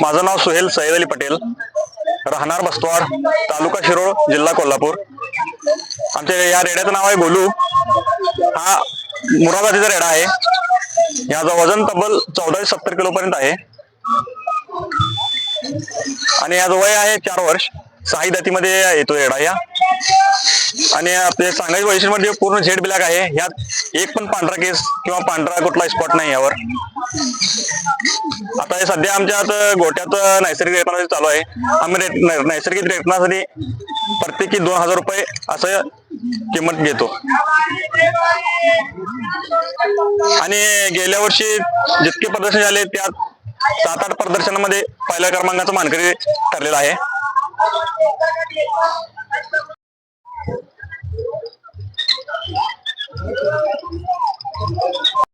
माझं नाव सुहेल सैद अली पटेल, राहणार बस्तवाड, तालुका शिरोळ, जिल्हा कोल्हापूर। आमच्या या रेड्याचं नाव आहे गोलू। हा मुरा जातीचा रेडा आहे। याचं वजन तब्बल 14 ते 70 किलो पर्यंत आहे आणि याचं वय आहे 4 वर्ष। साई जातीमध्ये येतो रेडा या। आणि आपले सांगायचे वैशिष्ट्य म्हणजे पूर्ण झेड ब्लॅक आहे। यात एक पण पांढरा केस किंवा पांढरा कुठला स्पॉट नाही यावर। आता हे सध्या आमच्यात गोट्यात नैसर्गिक रेतनासाठी चालू आहे। आम्ही नैसर्गिक रेतनासाठी प्रत्येकी 2000 रुपये असं किंमत घेतो। आणि गेल्या वर्षी जितके प्रदर्शन झाले त्यात 7-8 प्रदर्शनामध्ये पहिल्या क्रमांकाचा मानकरी ठरलेला आहे।